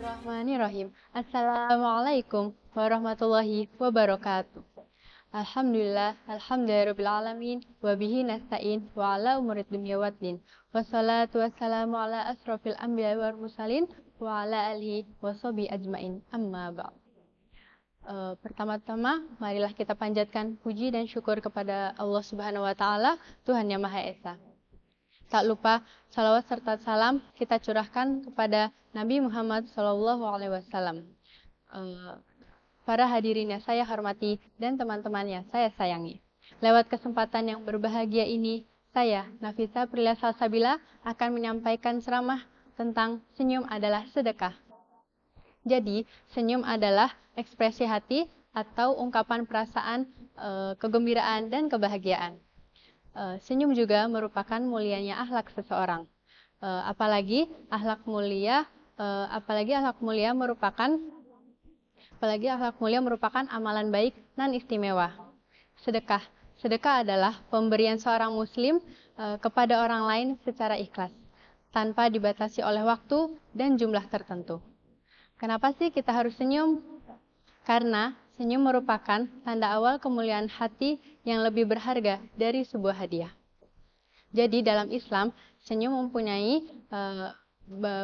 Bismillahirrahmanirrahim. Assalamualaikum warahmatullahi wabarakatuh. Alhamdulillahirrahmanirrahim. Wabihi nasta'in wa ala umurid dunya waddin. Wassalatu wassalamu ala asrafil anbiya wal mursalin wa ala alihi wa sahbihi ajmain. Amma ba'd. Pertama-tama, marilah kita panjatkan puji dan syukur kepada Allah Subhanahu wa Ta'ala, Tuhan Yang Maha Esa. Tak lupa salawat serta salam kita curahkan kepada Nabi Muhammad SAW. Para hadirin yang saya hormati dan teman-teman yang saya sayangi. Lewat kesempatan yang berbahagia ini, saya, Nafisa Prilya Salsabila, akan menyampaikan ceramah tentang senyum adalah sedekah. Jadi, senyum adalah ekspresi hati atau ungkapan perasaan, kegembiraan dan kebahagiaan. Senyum juga merupakan mulianya akhlak seseorang. Apalagi akhlak mulia merupakan amalan baik dan istimewa. Sedekah adalah pemberian seorang muslim kepada orang lain secara ikhlas, tanpa dibatasi oleh waktu dan jumlah tertentu. Kenapa sih kita harus senyum? Karena senyum merupakan tanda awal kemuliaan hati yang lebih berharga dari sebuah hadiah. Jadi dalam Islam, senyum mempunyai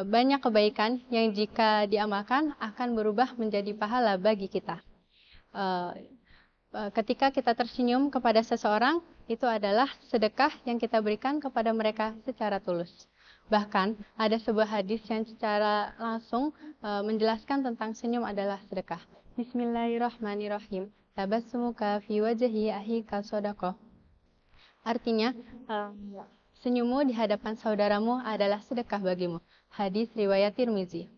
banyak kebaikan yang jika diamalkan akan berubah menjadi pahala bagi kita. Ketika kita tersenyum kepada seseorang, itu adalah sedekah yang kita berikan kepada mereka secara tulus. Bahkan ada sebuah hadis yang secara langsung menjelaskan tentang senyum adalah sedekah. Bismillahirrahmanirrahim. Tabassumuka fi wajhi akhika shadaqah. Artinya, senyummu di hadapan saudaramu adalah sedekah bagimu. Hadis riwayat Tirmizi.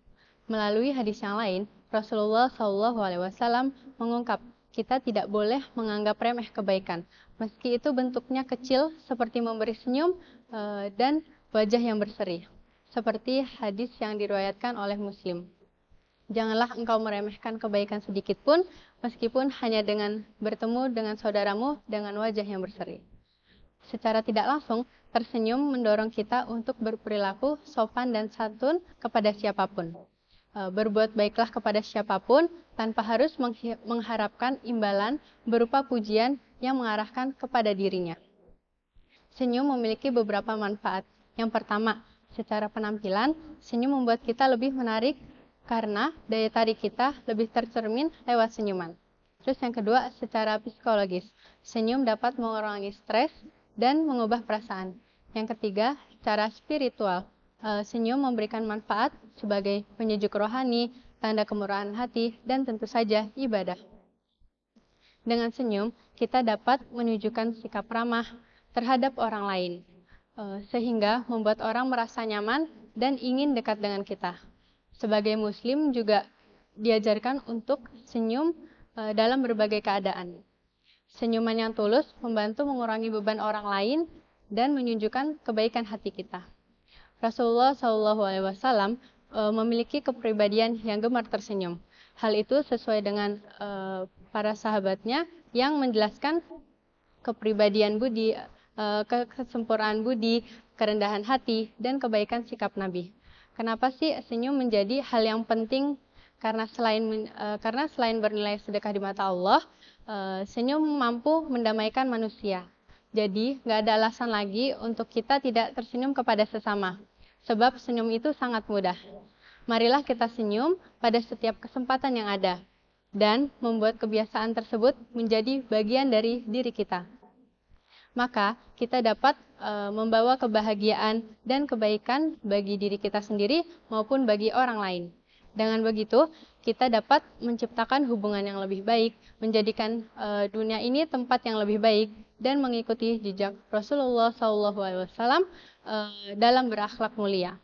Melalui hadis yang lain, Rasulullah SAW mengungkap, kita tidak boleh menganggap remeh kebaikan, meski itu bentuknya kecil seperti memberi senyum dan wajah yang berseri. Seperti hadis yang diriwayatkan oleh Muslim. Janganlah engkau meremehkan kebaikan sedikit pun, meskipun hanya dengan bertemu dengan saudaramu dengan wajah yang berseri. Secara tidak langsung, tersenyum mendorong kita untuk berperilaku sopan dan santun kepada siapapun. Berbuat baiklah kepada siapapun, tanpa harus mengharapkan imbalan berupa pujian yang mengarahkan kepada dirinya. Senyum memiliki beberapa manfaat. Yang pertama, secara penampilan, senyum membuat kita lebih menarik, karena daya tarik kita lebih tercermin lewat senyuman. Terus yang kedua, secara psikologis, senyum dapat mengurangi stres dan mengubah perasaan. Yang ketiga, secara spiritual, senyum memberikan manfaat sebagai penyejuk rohani, tanda kemurahan hati, dan tentu saja ibadah. Dengan senyum, kita dapat menunjukkan sikap ramah terhadap orang lain, sehingga membuat orang merasa nyaman dan ingin dekat dengan kita. Sebagai muslim juga diajarkan untuk senyum dalam berbagai keadaan. Senyuman yang tulus membantu mengurangi beban orang lain dan menunjukkan kebaikan hati kita. Rasulullah SAW memiliki kepribadian yang gemar tersenyum. Hal itu sesuai dengan para sahabatnya yang menjelaskan kepribadian budi, kesempurnaan budi, kerendahan hati, dan kebaikan sikap Nabi. Kenapa sih senyum menjadi hal yang penting? Karena selain bernilai sedekah di mata Allah, senyum mampu mendamaikan manusia. Jadi, nggak ada alasan lagi untuk kita tidak tersenyum kepada sesama. Sebab senyum itu sangat mudah. Marilah kita senyum pada setiap kesempatan yang ada. Dan membuat kebiasaan tersebut menjadi bagian dari diri kita. Maka kita dapat membawa kebahagiaan dan kebaikan bagi diri kita sendiri maupun bagi orang lain. Dengan begitu, kita dapat menciptakan hubungan yang lebih baik, menjadikan dunia ini tempat yang lebih baik, dan mengikuti jejak Rasulullah SAW dalam berakhlak mulia.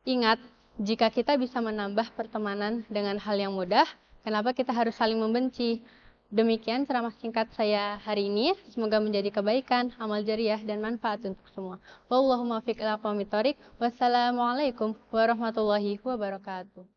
Ingat, jika kita bisa menambah pertemanan dengan hal yang mudah, kenapa kita harus saling membenci? Demikian ceramah singkat saya hari ini. Semoga menjadi kebaikan, amal jariah, dan manfaat untuk semua. Wallahumma fiq ila aqwamit thoriq. Wassalamualaikum warahmatullahi wabarakatuh.